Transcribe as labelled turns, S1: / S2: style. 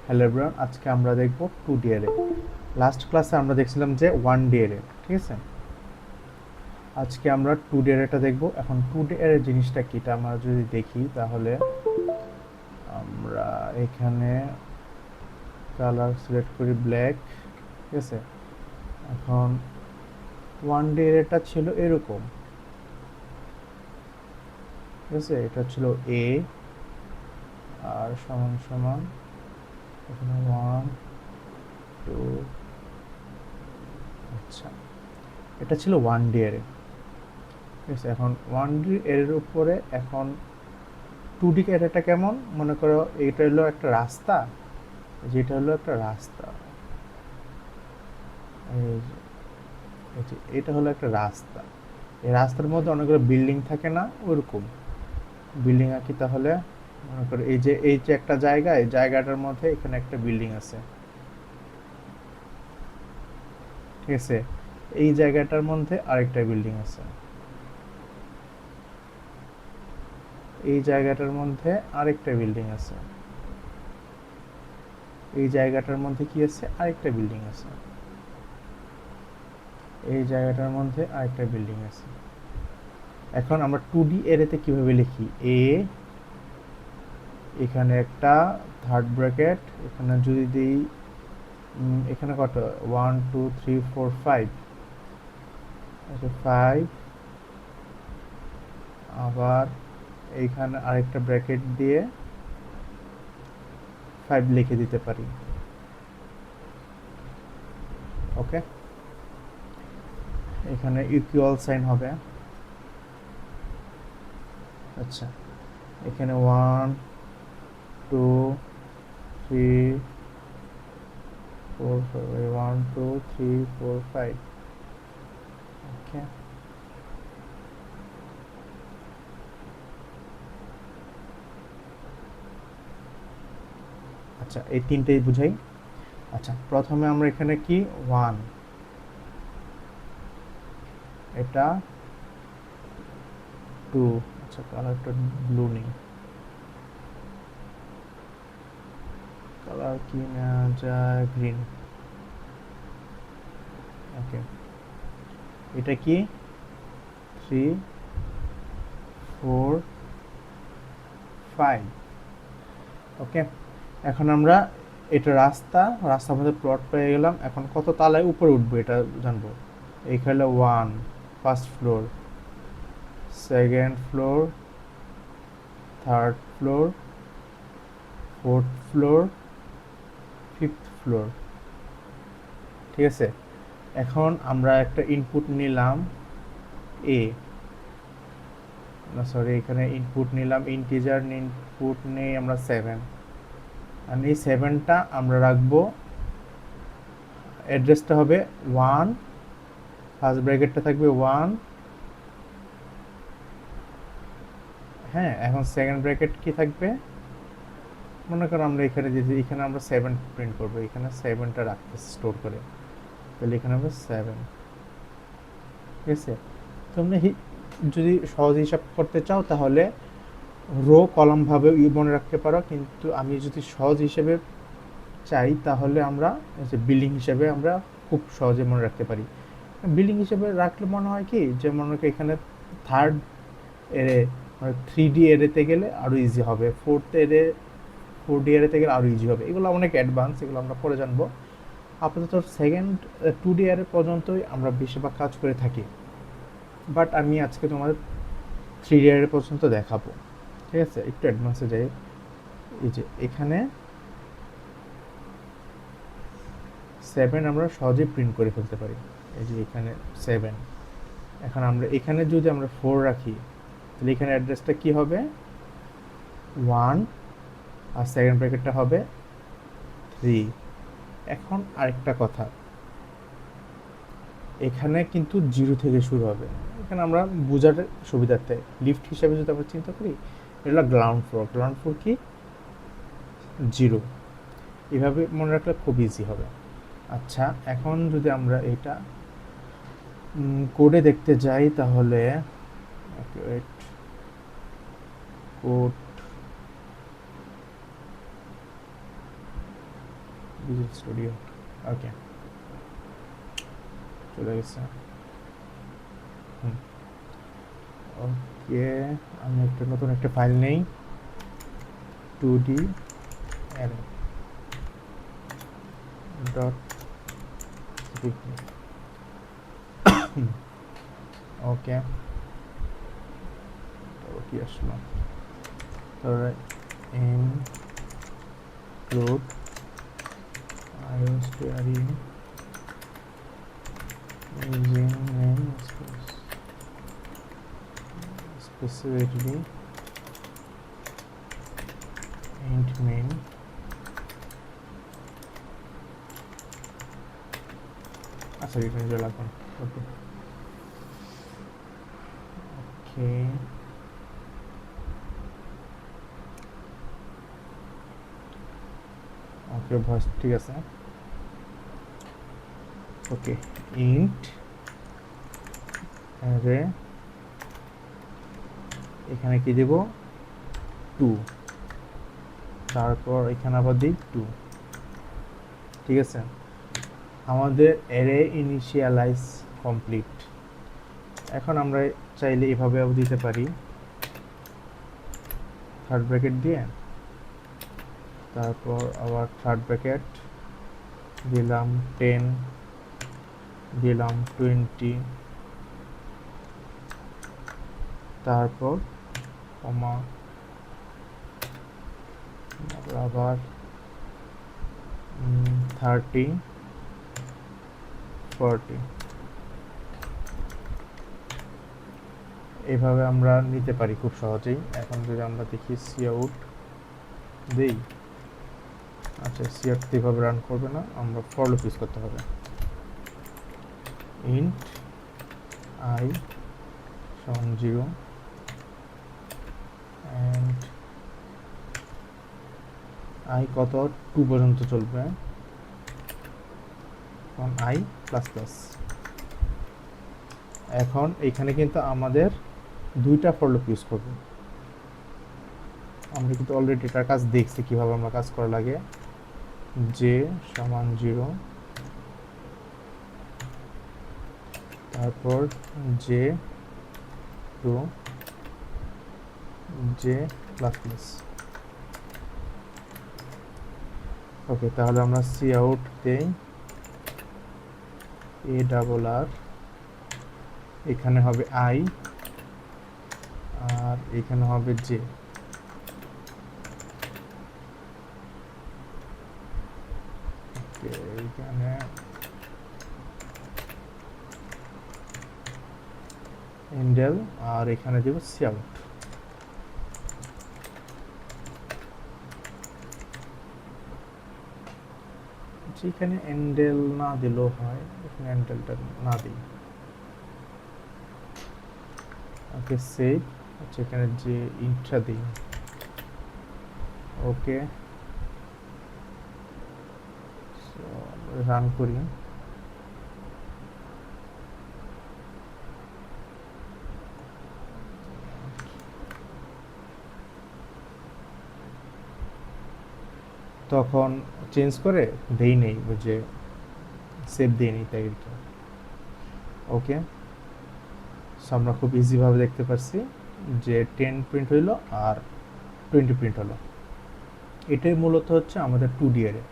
S1: Hello everyone, আজকে আমরা দেখব 2D অ্যারে। লাস্ট ক্লাসে আমরা দেখছিলাম যে 1D অ্যারে, ঠিক আছে। আজকে আমরা 2D অ্যারেটা দেখব। এখন 2D অ্যারে জিনিসটা কি এটা আমরা যদি দেখি তাহলে আমরা এখানে কালার সিলেক্ট করি ব্ল্যাক, ঠিক আছে। এখন 1D অ্যারেটা ছিল এরকম, ঠিক আছে। এটা ছিল এ আর সমান সমান এখানে 1 2, আচ্ছা এটা ছিল 1D অ্যারে, ঠিক আছে। এখন 1D এর উপরে এখন 2D অ্যারেটা কেমন, মনে করো এটা হলো একটা রাস্তা, যেটা হলো একটা রাস্তা, এই যে এটা হলো একটা রাস্তা। এই রাস্তার মধ্যে অনেকগুলো বিল্ডিং থাকে না, ওরকম বিল্ডিং আঁকি। তাহলে মনে করো এই যে একটা জায়গা, এই জায়গাটার মধ্যে এখানে একটা বিল্ডিং আছে, ঠিক আছে। এই জায়গাটার মধ্যে আরেকটা বিল্ডিং আছে, এই জায়গাটার মধ্যে আরেকটা বিল্ডিং আছে, এই জায়গাটার মধ্যে কি আছে, আরেকটা বিল্ডিং আছে, এই জায়গাটার মধ্যে আরেকটা বিল্ডিং আছে। এখন আমরা 2D এরেতে কিভাবে লিখি, এ এখানে একটা থার্ড ব্র্যাকেট, এখানে যদি দিই এখানে কত 1 2 3 4 5, আচ্ছা 5, আবার এইখানে আরেকটা ব্র্যাকেট দিয়ে 5 লিখে দিতে পারি, ওকে। এখানে ইকুয়াল সাইন হবে, আচ্ছা। এখানে 1 2 3 4 1 2 3 4 5, ওকে। আচ্ছা এই তিনটেই বুঝাই। আচ্ছা প্রথমে আমরা এখানে কি 1, এটা 2, আচ্ছা কালারটা ব্লু নেই, কালার কি নেওয়া যায়, গ্রিন, ওকে। এটা কি 3 4 5, ওকে। এখন আমরা এটা রাস্তার মধ্যে প্লট পেয়ে গেলাম। এখন কত তালায় উপরে উঠবো এটা জানবো। এইখানে 1 first floor, second floor, third floor, fourth floor, fifth floor, ঠিক আছে। এখন আমরা একটা ইনপুট নিলাম এ, না সরি, এখানে ইনপুট নিলাম ইন্টিজার, ইনপুট নেই আমরা 7, আর এই 7টা আমরা রাখবো, অ্যাড্রেসটা হবে 1, ফার্স্ট ব্র্যাকেটটা থাকবে 1, হ্যাঁ। এখন সেকেন্ড ব্র্যাকেট কি থাকবে, মনে করো আমরা এখানে যদি এখানে আমরা 7 প্রিন্ট করবো, এখানে 7টা রাখতে স্টোর করে, তাহলে এখানে আমরা 7, ঠিক আছে। তোমরা যদি সহজ হিসাব করতে চাও তাহলে রো কলাম ভাবে মনে রাখতে পারো, কিন্তু আমি যদি সহজ হিসেবে চাই তাহলে আমরা যে বিল্ডিং হিসেবে আমরা খুব সহজে মনে রাখতে পারি। বিল্ডিং হিসেবে রাখলে মনে হয় কি, যে মনে হয় এখানে থার্ড এরে মানে 3D এরেতে গেলে আরও ইজি হবে, ফোর্থ এরেতে গেলে আরও ইজি হবে। এগুলো অনেক অ্যাডভান্স, এগুলো আমরা পরে জানবো। আপাতত সেকেন্ড 2D এর পর্যন্তই আমরা বেশিরভাগ কাজ করে থাকি, বাট আমি আজকে তোমাদের 3D এর পর্যন্ত দেখাবো, ঠিক আছে। একটু অ্যাডভান্সে যাই। এই যে এখানে 7 আমরা সহজেই প্রিন্ট করে ফেলতে পারি, এই যে এখানে 7। এখন আমরা এখানে যদি আমরা 4 রাখি তাহলে এখানে অ্যাড্রেসটা কি হবে 1, আর সেকেন্ড ব্র্যাকেটটা হবে 3। এখন আরেকটা কথা, এখানে কিন্তু 0 থেকে শুরু হবে। এখানে আমরা বোঝার সুবিধার্থে লিফট হিসাবে যদি আমরা চিন্তা করি, এটা গ্রাউন্ড ফ্লোর, গ্রাউন্ড ফ্লোর কি 0, এভাবে মনে রাখলে খুব ইজি হবে। আচ্ছা এখন যদি আমরা এটা কোডে দেখতে যাই তাহলে কোড ভিজুয়াল স্টুডিও, ওকে চলে গেছে। ওকে, আমি একটা নতুন একটা ফাইল নেই, 2D array ডট ওকে, কি আসলো, তারপরে include iostream using name specifically int main আচ্ছা রিটার্ন দিয়ে লাগবে। ওকে ওকে ওকে ভয়েস ঠিক আছে। ওকে ইন্ট অ্যারে, এখানে কি দেব 2, তারপর এখানে আবার দিই 2, ঠিক আছে। আমাদের অ্যারে ইনিশিয়ালাইজ কমপ্লিট। এখন আমরা চাইলে এভাবেও দিতে পারি, থার্ড ব্র্যাকেট দিয়ে, তারপর আবার থার্ড ব্র্যাকেট দিলাম 10, দিলাম 20, তারপর কমা, আবার 30, 40, এইভাবে আমরা নিতে পারি খুব সহজেই। এখন যদি আমরা দেখি সিআউট দেই, আচ্ছা সিআউট এভাবে রান করবে না, আমরা ফর লুপ ইউজ করতে হবে। ইন্ট আই সমান 0 অ্যান্ড আই কত 2 পর্যন্ত চলবে, এখন আই প্লাস প্লাস। এখন এখানে কিন্তু আমাদের দুইটা ফর লুপ ইউজ করব। আমরা কিন্তু অলরেডি এটার কাজ দেখছি কিভাবে আমরা কাজ করা লাগে। জে সমান 0, তারপর J to J plus plus. Okay, তাহলে আমরা সি আউট দেই এ ডাবল আর, এখানে হবে আই আর এখানে হবে জে। এখানে এন্ডেল আর এখানে দেব সি আউট। এখানে এন্ডেল না দিলেও হয়, এখানে এন্ডেলটা না দিই। ওকে সেভ, আচ্ছা এখানে যে ইন্টটা দিই। ওকে রান করি, তখন চেঞ্জ করে দেই নেই, ওই যে সেভ দিয়ে নিই তাই আর কি। ওকে, সো আমরা খুব ইজিভাবে দেখতে পাচ্ছি যে 10 প্রিন্ট হইলো আর 20 প্রিন্ট হলো। এটাই মূলত হচ্ছে আমাদের 2D অ্যারে।